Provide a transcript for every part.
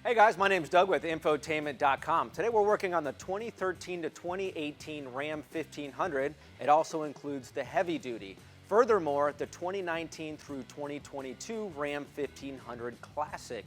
Hey guys, my name's Doug with Infotainment.com. Today we're working on the 2013 to 2018 Ram 1500. It also includes the heavy duty. Furthermore, the 2019 through 2022 Ram 1500 Classic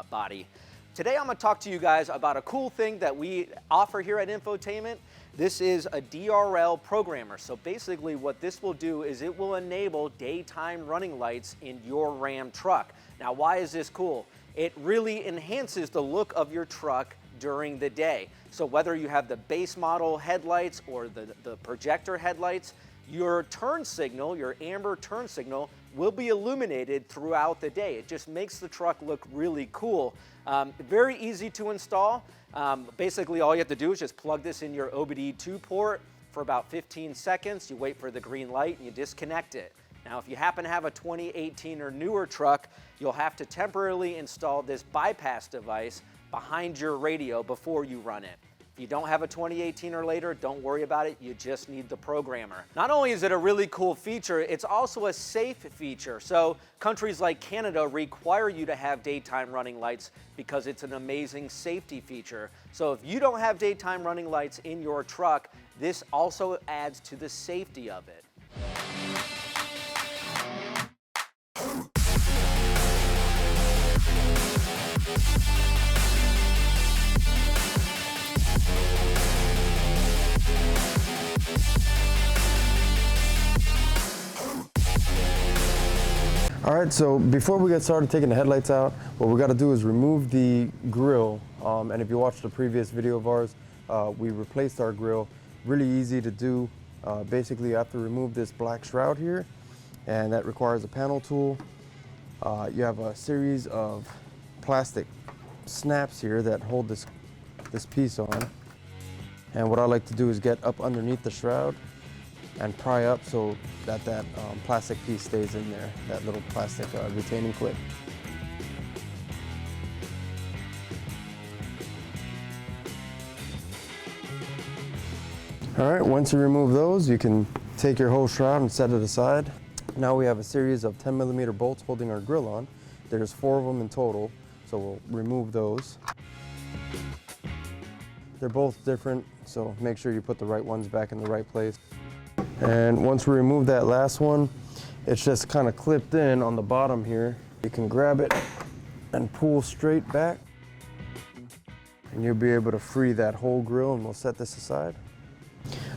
body. Today I'm going to talk to you guys about a cool thing that we offer here at Infotainment. This is a DRL programmer. So basically what this will do is it will enable daytime running lights in your Ram truck. Now why is this cool? It really enhances the look of your truck during the day. So whether you have the base model headlights or the projector headlights, your turn signal, your amber turn signal, will be illuminated throughout the day. It just makes the truck look really cool. Very easy to install. Basically all you have to do is just plug this in your OBD2 port for about 15 seconds. You wait for the green light and you disconnect it. Now, if you happen to have a 2018 or newer truck, you'll have to temporarily install this bypass device behind your radio before you run it. If you don't have a 2018 or later, don't worry about it. You just need the programmer. Not only is it a really cool feature, it's also a safe feature. So countries like Canada require you to have daytime running lights because it's an amazing safety feature. So if you don't have daytime running lights in your truck, this also adds to the safety of it. All right, so before we get started taking the headlights out, what we got to do is remove the grille. And if you watched the previous video of ours, we replaced our grille. Really easy to do. Basically, you have to remove this black shroud here, and that requires a panel tool. You have a series of plastic snaps here that hold this piece on. And what I like to do is get up underneath the shroud and pry up so that plastic piece stays in there, that little plastic retaining clip. All right, once you remove those, you can take your whole shroud and set it aside. Now we have a series of 10mm bolts holding our grille on. There's 4 of them in total, so we'll remove those. They're both different, so make sure you put the right ones back in the right place. And once we remove that last one, it's just kind of clipped in on the bottom here. You can grab it and pull straight back, and you'll be able to free that whole grille, and we'll set this aside.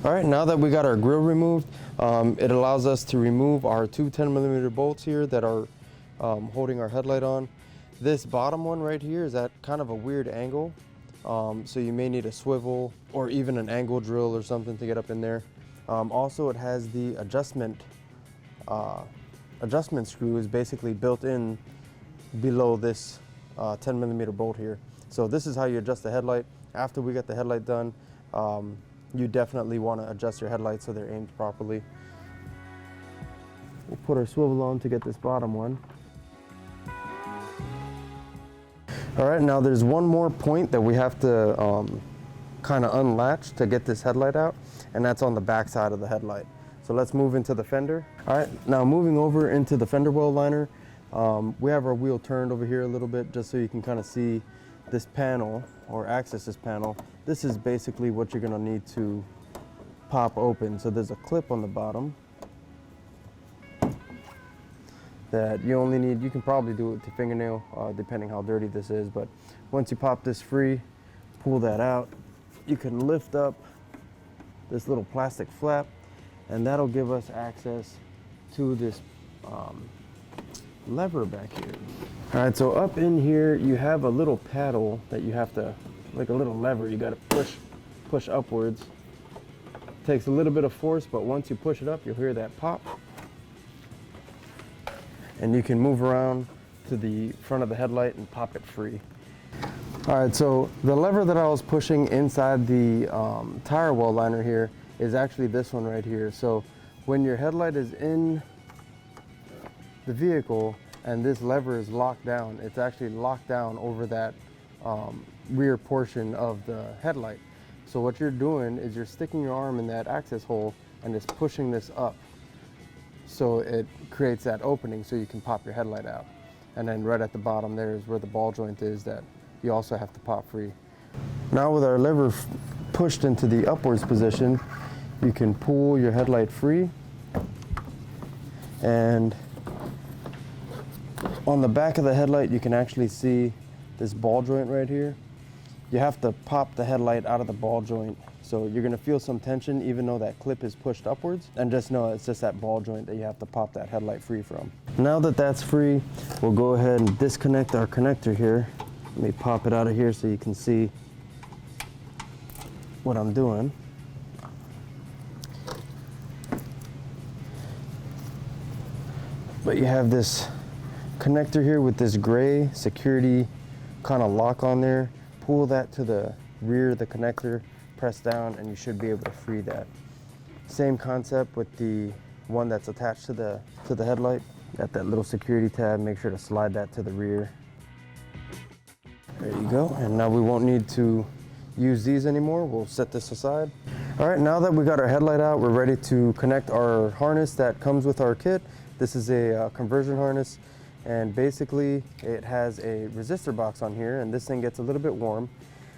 All right, now that we got our grille removed, it allows us to remove our 2 10mm bolts here that are holding our headlight on. This bottom one right here is at kind of a weird angle, so you may need a swivel or even an angle drill or something to get up in there. Also, it has the adjustment screw is basically built in below this 10mm bolt here. So this is how you adjust the headlight. After we get the headlight done, you definitely want to adjust your headlights so they're aimed properly. We'll put our swivel on to get this bottom one. All right, now there's one more point that we have to kind of unlatch to get this headlight out, and that's on the back side of the headlight. So let's move into the fender. All right, now moving over into the fender well liner, we have our wheel turned over here a little bit just so you can kind of see this panel or access this panel. This is basically what you're gonna need to pop open. So there's a clip on the bottom that you only need, you can probably do it with your fingernail depending how dirty this is, but once you pop this free, pull that out, you can lift up this little plastic flap, and that'll give us access to this lever back here. All right, so up in here you have a little paddle that you have to, like a little lever, you got to push upwards. It takes a little bit of force, but once you push it up, you'll hear that pop, and you can move around to the front of the headlight and pop it free. All right, so the lever that I was pushing inside the tire well liner here is actually this one right here. So when your headlight is in the vehicle and this lever is locked down, it's actually locked down over that rear portion of the headlight. So what you're doing is you're sticking your arm in that access hole and just pushing this up. So it creates that opening so you can pop your headlight out. And then right at the bottom there is where the ball joint is that you also have to pop free. Now with our lever pushed into the upwards position, you can pull your headlight free, and on the back of the headlight you can actually see this ball joint right here. You have to pop the headlight out of the ball joint, so you're going to feel some tension even though that clip is pushed upwards, and just know it's just that ball joint that you have to pop that headlight free from. Now that that's free, we'll go ahead and disconnect our connector here. Let me pop it out of here so you can see what I'm doing. But you have this connector here with this gray security kind of lock on there. Pull that to the rear of the connector, press down, and you should be able to free that. Same concept with the one that's attached to the headlight. Got that little security tab, make sure to slide that to the rear. There you go, and now we won't need to use these anymore. We'll set this aside. All right, now that we got our headlight out, we're ready to connect our harness that comes with our kit. This is a conversion harness, and basically it has a resistor box on here, and this thing gets a little bit warm.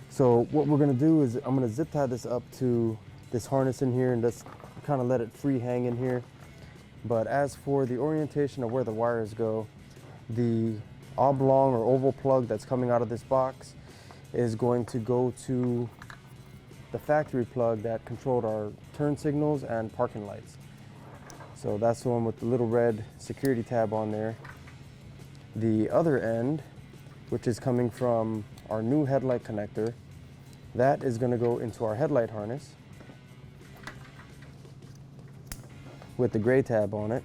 So what we're gonna do is I'm gonna zip tie this up to this harness in here and just kind of let it free hang in here. But as for the orientation of where the wires go, the oblong or oval plug that's coming out of this box is going to go to the factory plug that controlled our turn signals and parking lights. So that's the one with the little red security tab on there. The other end, which is coming from our new headlight connector, that is going to go into our headlight harness with the gray tab on it.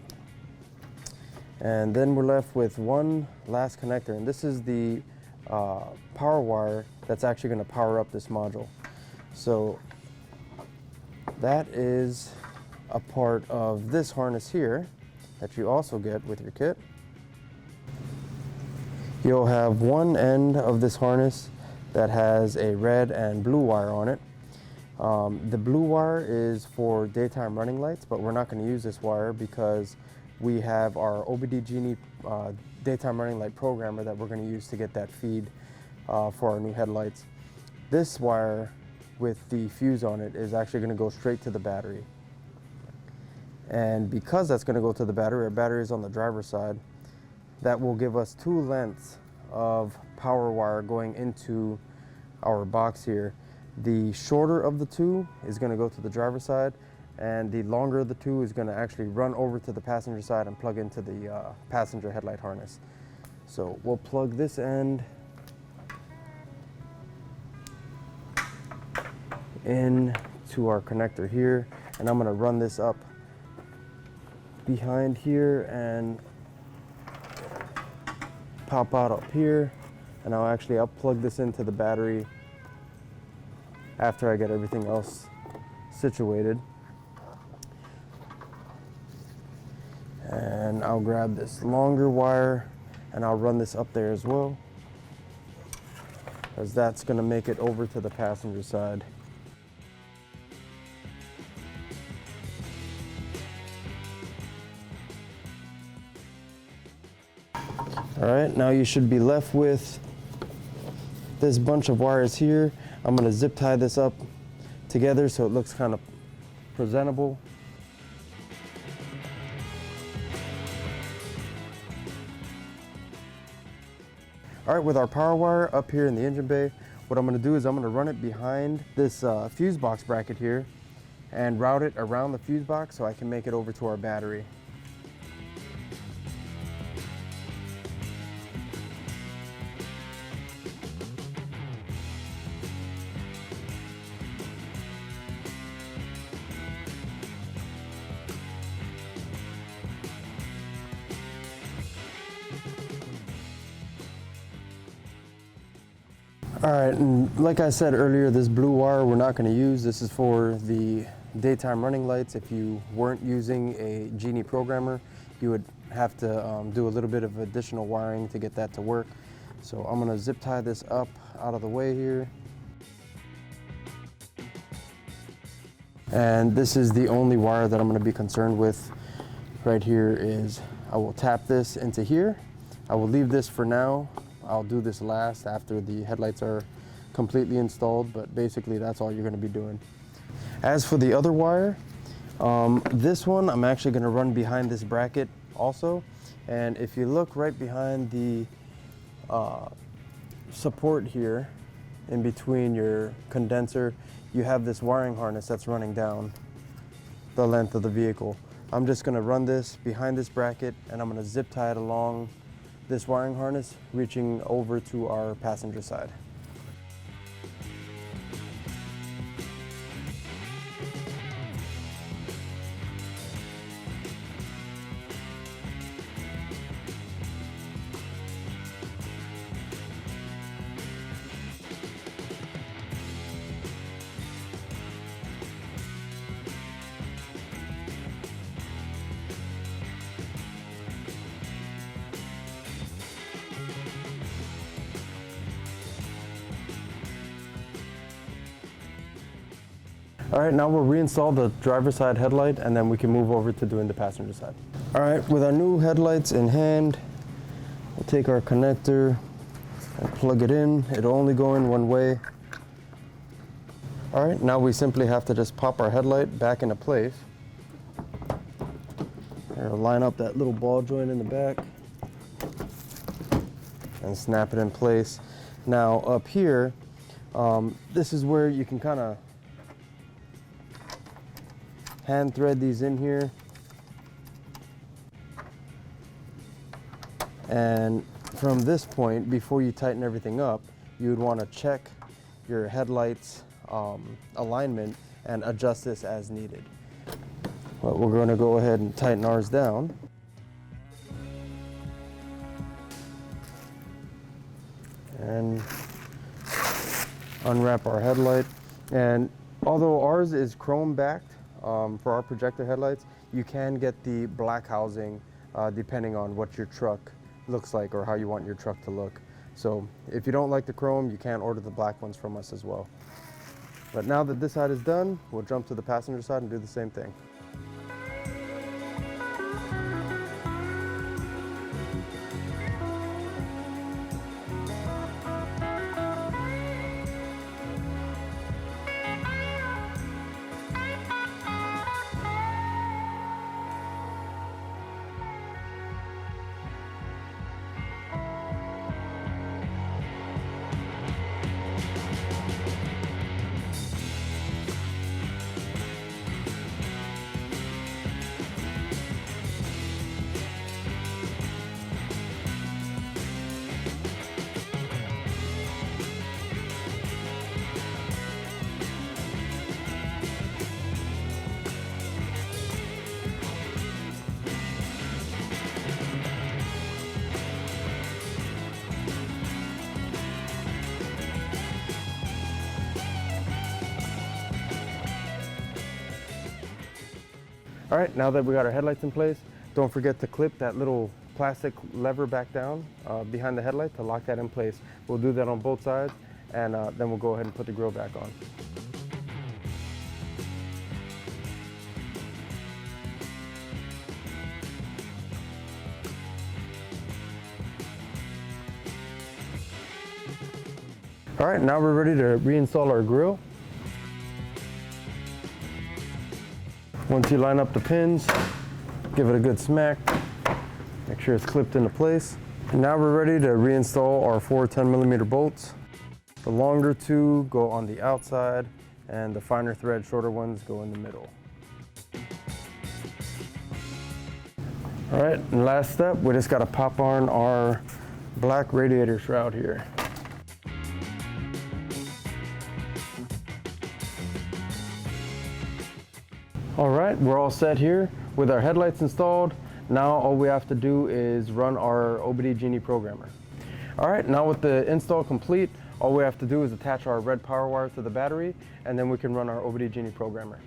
And then we're left with one last connector, and this is the power wire that's actually going to power up this module. So that is a part of this harness here that you also get with your kit. You'll have one end of this harness that has a red and blue wire on it. The blue wire is for daytime running lights, but we're not going to use this wire because we have our OBD-Genie daytime running light programmer that we're going to use to get that feed for our new headlights. This wire with the fuse on it is actually going to go straight to the battery. And because that's going to go to the battery, our battery is on the driver's side, that will give us two lengths of power wire going into our box here. The shorter of the two is going to go to the driver's side, and the longer of the two is going to actually run over to the passenger side and plug into the passenger headlight harness. So we'll plug this end in to our connector here, and I'm going to run this up behind here and pop out up here, and I'll plug this into the battery after I get everything else situated. And I'll grab this longer wire and I'll run this up there as well, because that's going to make it over to the passenger side. All right, now you should be left with this bunch of wires here. I'm going to zip tie this up together so it looks kind of presentable. All right, with our power wire up here in the engine bay, what I'm going to do is I'm going to run it behind this fuse box bracket here and route it around the fuse box so I can make it over to our battery. All right, and like I said earlier, this blue wire we're not going to use. This is for the daytime running lights. If you weren't using a Genie programmer, you would have to do a little bit of additional wiring to get that to work. So I'm going to zip tie this up out of the way here. And this is the only wire that I'm going to be concerned with right here. Is I will tap this into here. I will leave this for now I'll do this last after the headlights are completely installed, but basically that's all you're going to be doing. As for the other wire, this one I'm actually going to run behind this bracket also. And if you look right behind the support here, in between your condenser, you have this wiring harness that's running down the length of the vehicle. I'm just going to run this behind this bracket, and I'm going to zip tie it along this wiring harness, reaching over to our passenger side. All right, now we'll reinstall the driver's side headlight, and then we can move over to doing the passenger side. All right, with our new headlights in hand, we'll take our connector and plug it in. It'll only go in one way. All right, now we simply have to just pop our headlight back into place. We'll line up that little ball joint in the back and snap it in place. Now up here, this is where you can kind of hand thread these in here, and from this point, before you tighten everything up, you would want to check your headlights alignment and adjust this as needed. But we're going to go ahead and tighten ours down. And unwrap our headlight. And although ours is chrome backed, for our projector headlights, you can get the black housing depending on what your truck looks like or how you want your truck to look. So if you don't like the chrome, you can order the black ones from us as well. But now that this side is done, we'll jump to the passenger side and do the same thing. All right, now that we got our headlights in place, don't forget to clip that little plastic lever back down behind the headlight to lock that in place. We'll do that on both sides, and then we'll go ahead and put the grille back on. All right, now we're ready to reinstall our grille. Once you line up the pins, give it a good smack. Make sure it's clipped into place. And now we're ready to reinstall our 4 10mm bolts. The longer two go on the outside, and the finer thread, shorter ones go in the middle. All right, and last step, we just gotta pop on our black radiator shroud here. All right, we're all set here with our headlights installed. Now all we have to do is run our OBD Genie programmer. All right, now with the install complete, all we have to do is attach our red power wire to the battery, and then we can run our OBD Genie programmer.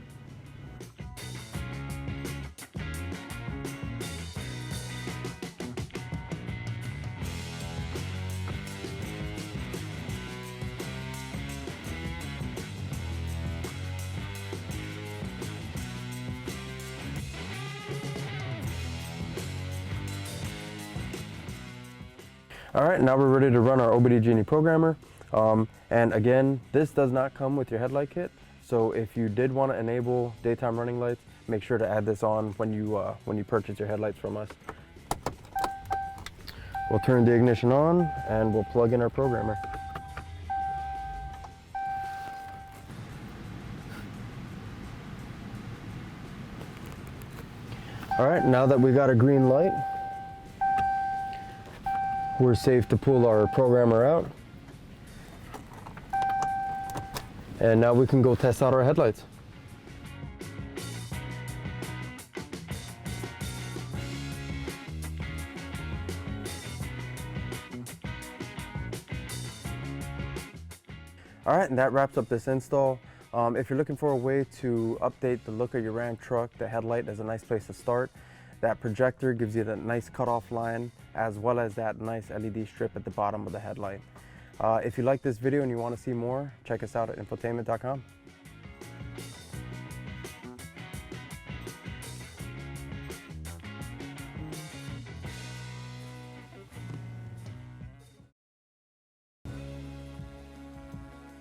All right, now we're ready to run our OBD programmer. And again, this does not come with your headlight kit. So if you did want to enable daytime running lights, make sure to add this on when you purchase your headlights from us. We'll turn the ignition on and we'll plug in our programmer. All right, now that we got a green light, we're safe to pull our programmer out. And now we can go test out our headlights. All right, and that wraps up this install. If you're looking for a way to update the look of your Ram truck, the headlight is a nice place to start. That projector gives you that nice cutoff line, as well as that nice LED strip at the bottom of the headlight. If you like this video and you want to see more, check us out at Infotainment.com.